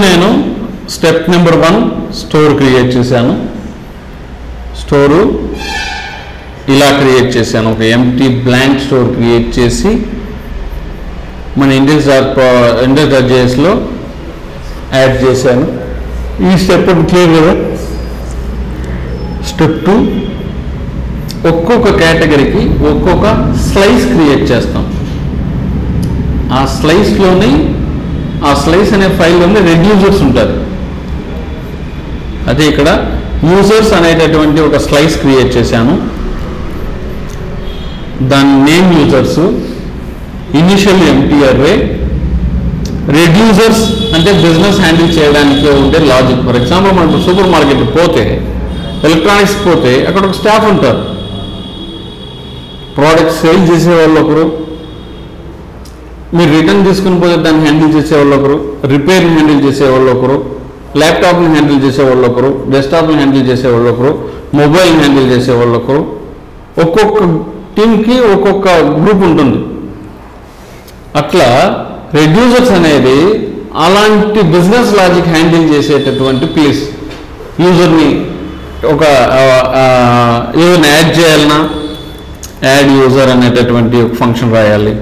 నేను step number 1 store create చేశాను. Store ఇలా క్రియేట్ చేశాను. ఒక ఎంటీ బ్లాంక్ స్టోర్ క్రియేట్ చేసి మన index.jsలో యాడ్ చేశాను. ఈ స్టెప్ క్లియర్ కదా. స్టెప్ 2 ఒక్కొక్క కేటగిరీకి ఒక్కొక్క స్లైస్ క్రియేట్ చేస్తాం. ఆ స్లైస్లోని ఆ స్లైస్ అనే ఫైల్లోని రెడ్యూసర్స్ ఉంటుంది. అదే ఇక్కడ యూజర్స్ అనేటటువంటి ఒక స్లైస్ క్రియేట్ చేశాను. దాని name users, initial empty array, reducers అంటే బిజినెస్ హ్యాండిల్ చేయడానికి ఉండే లాజిక్. ఫర్ ఎగ్జాంపుల్ మనకు సూపర్ మార్కెట్ పోతే, ఎలక్ట్రానిక్స్ పోతే అక్కడ ఒక స్టాఫ్ ఉంటారు. ప్రోడక్ట్స్ సేల్ చేసేవాళ్ళు ఒకరు, మీరు రిటర్న్ తీసుకుని పోతే దాన్ని హ్యాండిల్ చేసేవాళ్ళు ఒకరు, రిపేర్ని హ్యాండిల్ చేసేవాళ్ళు ఒకరు, ల్యాప్టాప్ని హ్యాండిల్ చేసేవాళ్ళు ఒకరు, డెస్క్టాప్ని హ్యాండిల్ చేసేవాళ్ళు ఒకరు, మొబైల్ని హ్యాండిల్ చేసేవాళ్ళు ఒకరు. ఒక్కొక్క టీంకి ఒక్కొక్క గ్రూప్ ఉంటుంది. అట్లా రెడ్యూసర్స్ అనేది అలాంటి బిజినెస్ లాజిక్ హ్యాండిల్ చేసేటటువంటి ప్లేస్. యూజర్ని యూజర్ని యాడ్ చేయాలన్నా యాడ్ యూజర్ అనేటటువంటి ఒక ఫంక్షన్ రాయాలి.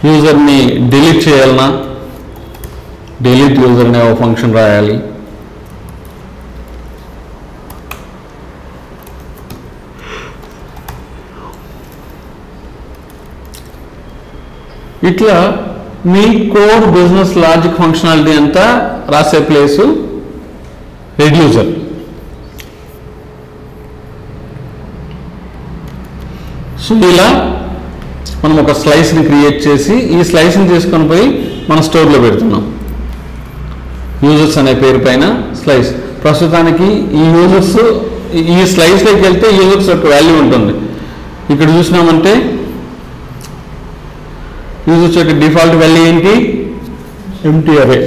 యూజర్ని డిలీట్ చేయాలన్నా డిలీట్ యూజర్ అనే ఒక ఫంక్షన్ రాయాలి. ఇట్లా మీ కోర్ బిజినెస్ లాజిక్ ఫంక్షనాలిటీ అంతా రాసే ప్లేసు రెడ్యూసర్. సో ఇలా మనం ఒక స్లైస్ని క్రియేట్ చేసి ఈ స్లైస్ని తీసుకొని పోయి మన స్టోర్లో పెడుతున్నాం. యూజర్స్ అనే పేరు పైన స్లైస్. ప్రస్తుతానికి ఈ యూజర్స్ ఈ స్లైస్లోకి వెళ్తే యూజర్స్ యొక్క వాల్యూ ఉంటుంది. ఇక్కడ చూసినామంటే యూజర్స్ యొక్క డిఫాల్ట్ వాల్యూ ఏంటి? ఎంటీ అరే.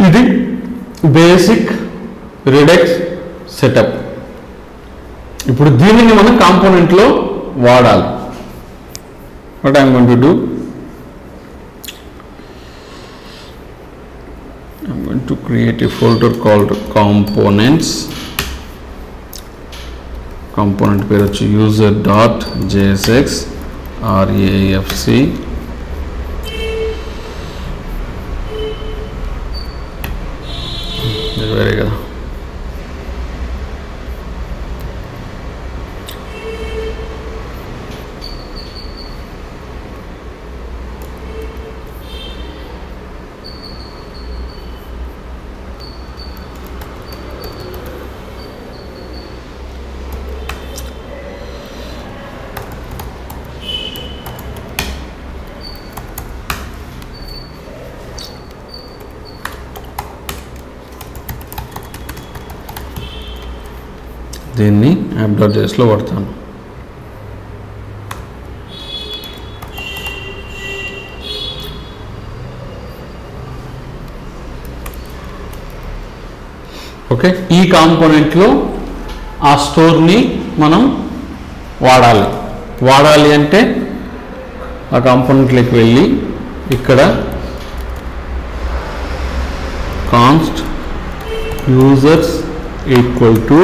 ఇది బేసిక్ రిడక్స్ సెటప్. ఇప్పుడు దీనిని మనం కాంపోనెంట్లో వాడాలి. What I'm going to do, I'm going to create a folder called components. Component పేరు వచ్చి user.jsx rafc. వేరే కదా. దీన్ని app.jsలో వాడతాను. ఓకే, ఈ కాంపోనెంట్లో ఆ స్టోర్ని మనం వాడాలి అంటే ఆ కాంపోనెంట్లోకి వెళ్ళి ఇక్కడ const users equal to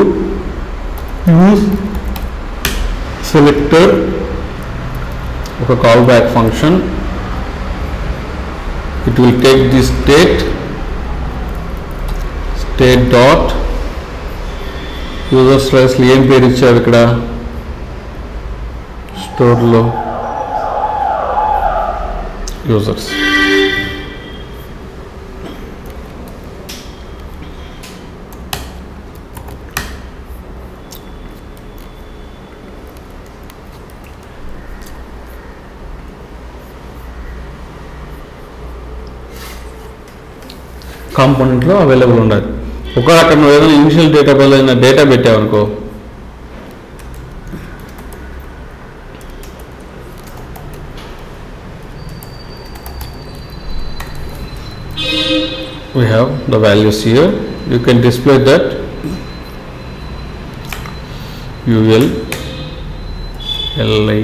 use selector, ఒక call back function. it will take this state dot user slice ఏం పేరు ఇచ్చారు ఇక్కడ స్టోర్లో యూజర్స్. కాంపోనెంట్లో అవైలబుల్ ఉండాలి. ఒకవేళ అక్కడ నువ్వు ఏదైనా ఇనిషియల్ డేటాబేస్ అయినా data పెట్టావనుకో, we have the values here. You can display that ul li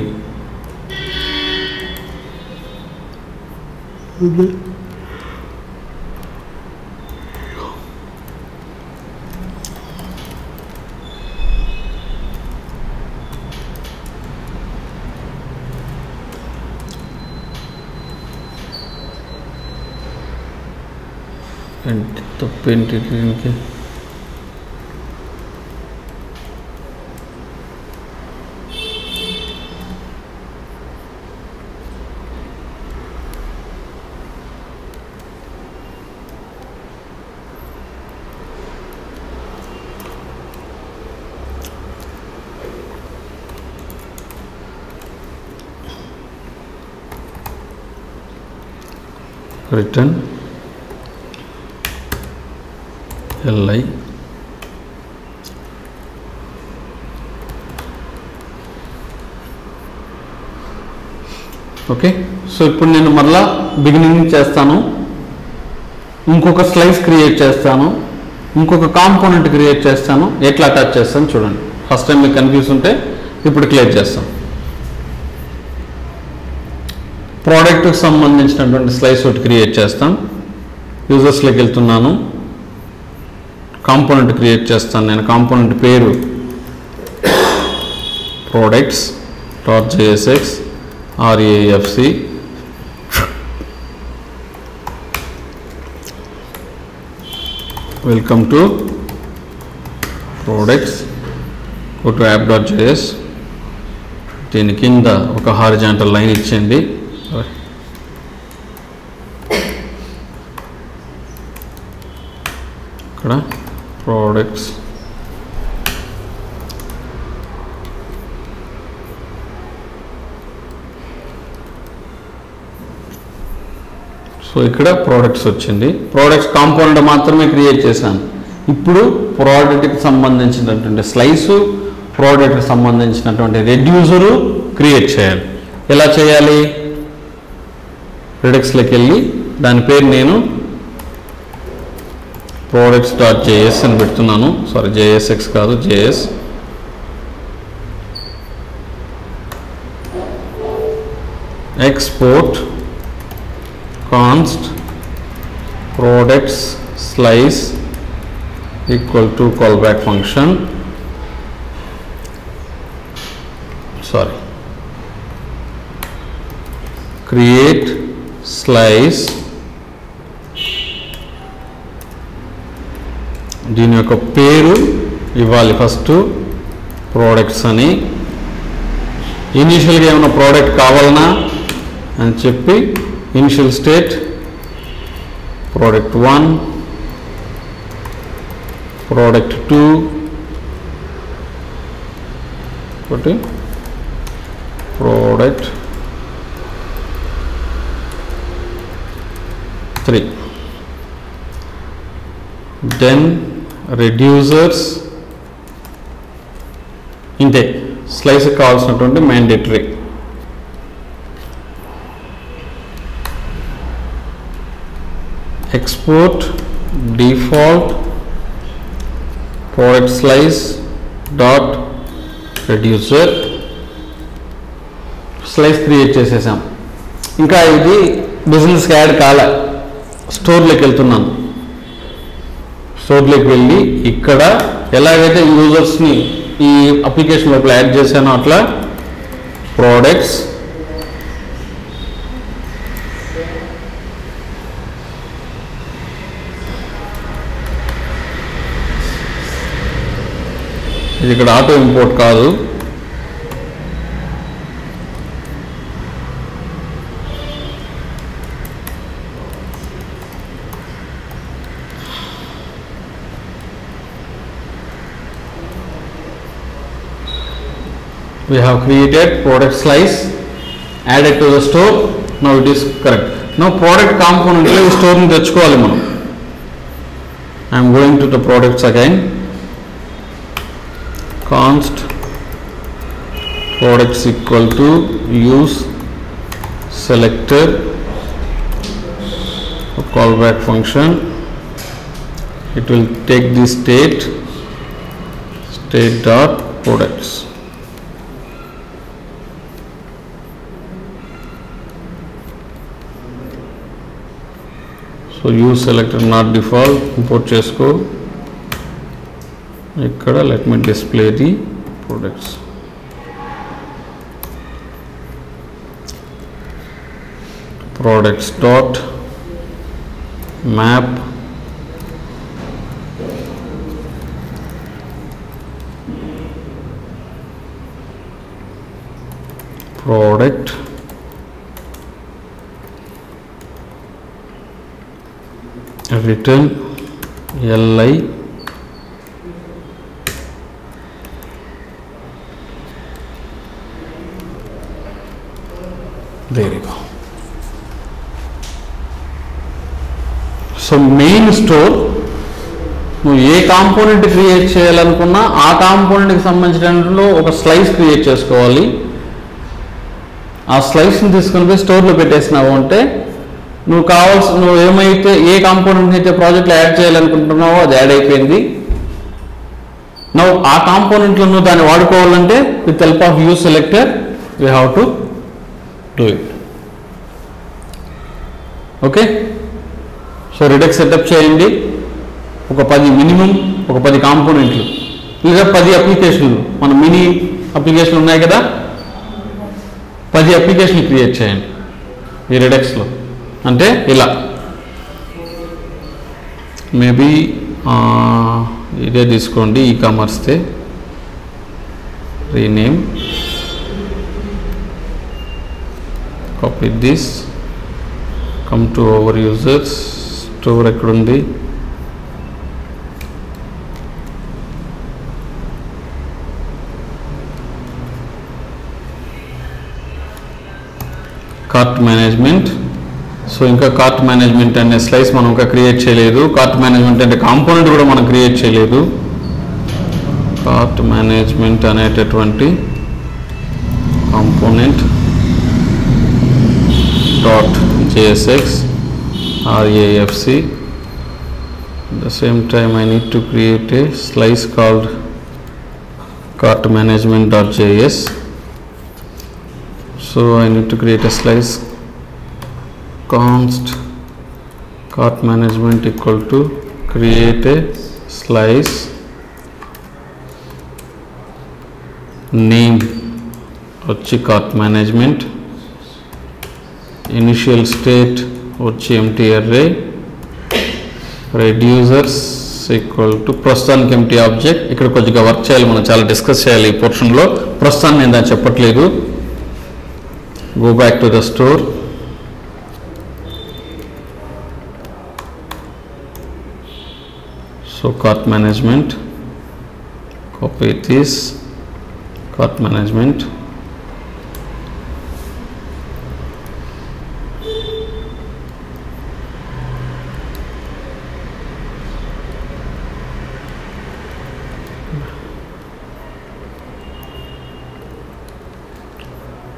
తప్పేంటి దీనికి? Return LI okay. సో ఇప్పుడు నేను మరలా బిగినింగ్ చేస్తాను, ఇంకొక స్లైస్ క్రియేట్ చేస్తాను, ఇంకొక కాంపోనెంట్ క్రియేట్ చేస్తాను, ఎట్లా అటాచ్ చేస్తాను చూడండి. ఫస్ట్ టైం మీకు కన్ఫ్యూజ్ ఉంటే ఇప్పుడు క్లియర్ చేస్తాం. ప్రోడక్ట్కి సంబంధించినటువంటి స్లైస్ ఒకటి క్రియేట్ చేస్తాం. యూజర్స్లోకి వెళ్తున్నాను, కాంపోనెంట్ క్రియేట్ చేస్తాను. నేను కాంపోనెంట్ పేరు products .jsx RAFC welcome to products. go to app.js. దీని కింద ఒక హారిజాంటల్ లైన్ ఇచ్చింది. ఇక్కడ products సో ఇక్కడ ప్రోడక్ట్స్ వచ్చింది. ప్రోడక్ట్స్ కాంపోనెంట్ మాత్రమే క్రియేట్ చేశాను. ఇప్పుడు ప్రోడక్ట్కి సంబంధించినటువంటి స్లైసు, ప్రోడక్ట్కి సంబంధించినటువంటి రెడ్యూసరు క్రియేట్ చేయాలి. ఎలా చేయాలి? రెడెక్స్లోకి వెళ్ళి దాని పేరు నేను products.js అని పెడుతున్నాను. సారీ, JSX కాదు, JS. export const products slice equal to callback function. Sorry, create slice. దీని యొక్క పేరు ఇవ్వాలి. ఫస్ట్ ప్రోడక్ట్స్ అని, ఇనిషియల్గా ఏమైనా ప్రోడక్ట్ కావాలన్నా అని చెప్పి ఇనిషియల్ స్టేట్ product 1, product 2, ఒకటి product 3, then reducers. ఇంతే స్లైస్ కావాల్సినటువంటి mandatory. export default product slice dot reducer. Slice create చేసేసాం. ఇంకా ఇది బిజినెస్కి యాడ్ కాలే. స్టోర్లోకి వెళ్తున్నాను. స్టోర్లోకి వెళ్ళి ఇక్కడ ఎలాగైతే యూజర్స్ని ఈ అప్లికేషన్ లోపల యాడ్ చేశానో అట్లా ప్రోడక్ట్స్ ఇది ఇక్కడ ఆటో ఇంపోర్ట్ కాదు, we have created product slice, added to the store. Now it is correct. Now product component లో store ని తెచ్చుకోవాలి మనం. I am going to the products again. const products equal to use selector callback function. It will take the state dot products. So use selector not default import చేసుకో. ఇక్కడ let me display the products. products dot map product return li there you go. So main store నువ్వు ఏ component create చేయాలనుకున్నా ఆ కాంపోనెంట్కి సంబంధించిన ఒక slice create చేసుకోవాలి. ఆ స్లైస్ని తీసుకొని పోయి స్టోర్లో పెట్టేసినావు అంటే నువ్వు ఏమైతే ఏ కాంపోనెంట్ అయితే ప్రాజెక్ట్లో యాడ్ చేయాలనుకుంటున్నావో అది యాడ్ అయిపోయింది. నువ్వు ఆ కాంపోనెంట్లో నువ్వు దాన్ని వాడుకోవాలంటే with help of use selector we have to do it. Okay, so Redux setup చేయండి. ఒక 10 మినిమం, ఒక 10 కాంపోనెంట్లు లేదా 10 అప్లికేషన్లు, మన మినీ అప్లికేషన్లు ఉన్నాయి కదా, 10 అప్లికేషన్లు క్రియేట్ చేయండి ఈ రిడక్స్లో. అంటే ఇలా మేబీ ఇదే తీసుకోండి, ఈకామర్స్తే rename, copy this, come to our users, store ఎక్కడుంది, కార్ట్ మేనేజ్మెంట్. సో ఇంకా కార్ట్ మేనేజ్మెంట్ అనే స్లైస్ మనం ఇంకా క్రియేట్ చేయలేదు. కార్ట్ మేనేజ్మెంట్ అంటే కాంపోనెంట్ కూడా మనం క్రియేట్ చేయలేదు. కార్ట్ మేనేజ్మెంట్ అనేటటువంటి component dot JSX RAFC. At the same time I need to create a slice called cart management.js. So I need to create a slice const cart management equal to create a slice name వచ్చి cart management, initial state వచ్చి empty array, reducers equal to ప్రస్తుతానికి empty object. ఇక్కడ కొద్దిగా work చేయాలి, మనం చాలా discuss చేయాలి ఈ పోర్షన్లో. ప్రస్తుతాన్ని నేను దాన్ని చెప్పట్లేదు. Go back to the store. So cart management, copy this cart management,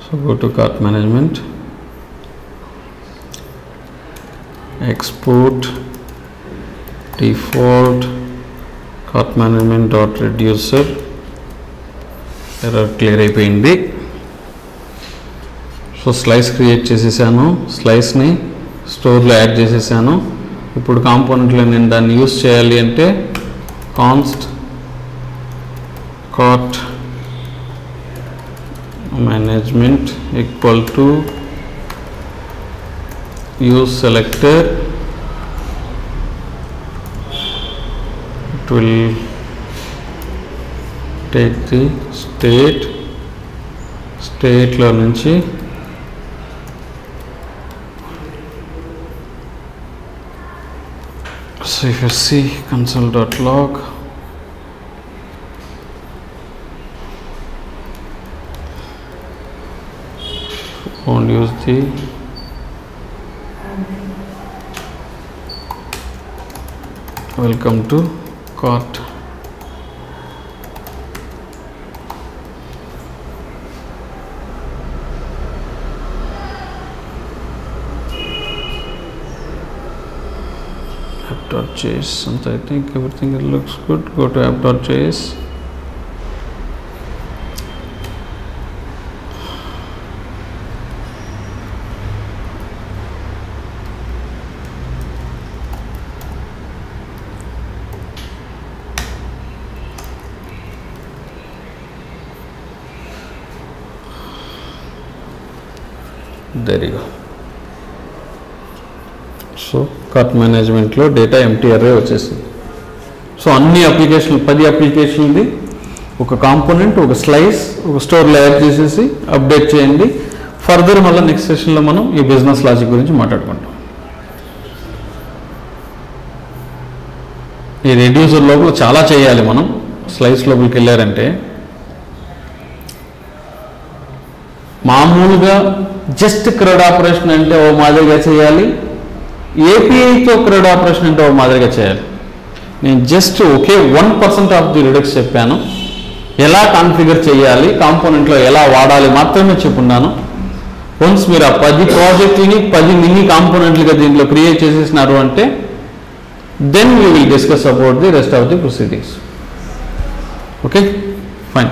so go to cart management, export default cart management dot reducer. Error clear అయిపోయింది. సో స్లైస్ క్రియేట్ చేసేసాను, స్లైస్ని స్టోర్లో యాడ్ చేసేసాను. ఇప్పుడు కాంపోనెంట్లో నేను దాన్ని యూస్ చేయాలి అంటే const cart management equal to use selector. It will take the state లో నుంచి so if you see console.log, won't use the welcome to cart. app.js, and I think everything looks good. Go to app.js. there you go. So cart మేనేజ్మెంట్లో data empty array వచ్చేసింది. So అన్ని అప్లికేషన్లు 10 అప్లికేషన్ది ఒక component, ఒక slice, ఒక స్టోర్లో add చేసేసి update చేయండి. ఫర్దర్ మళ్ళీ నెక్స్ట్ సెషన్లో మనం ఈ బిజినెస్ లాజిక్ గురించి మాట్లాడుకుంటాం. ఈ రెడ్యూసర్ లోపల చాలా చేయాలి మనం. స్లైస్ లోపలికి వెళ్ళారంటే మామూలుగా జస్ట్ క్రెడ్ ఆపరేషన్ అంటే ఓ మాదిరిగా చేయాలి, ఏపీఐతో క్రెడ్ ఆపరేషన్ అంటే ఓ మాదిరిగా చేయాలి. నేను just okay 1% of the redux చెప్పాను. ఎలా కాన్ఫిగర్ చేయాలి, కాంపోనెంట్లో ఎలా వాడాలి మాత్రమే చెప్పున్నాను. వన్స్ మీరు ఆ 10 ప్రాజెక్టుని 10 మినీ కాంపోనెంట్లుగా దీంట్లో క్రియేట్ చేసేసినారు అంటే then we will discuss about the rest of the proceedings. Okay, fine.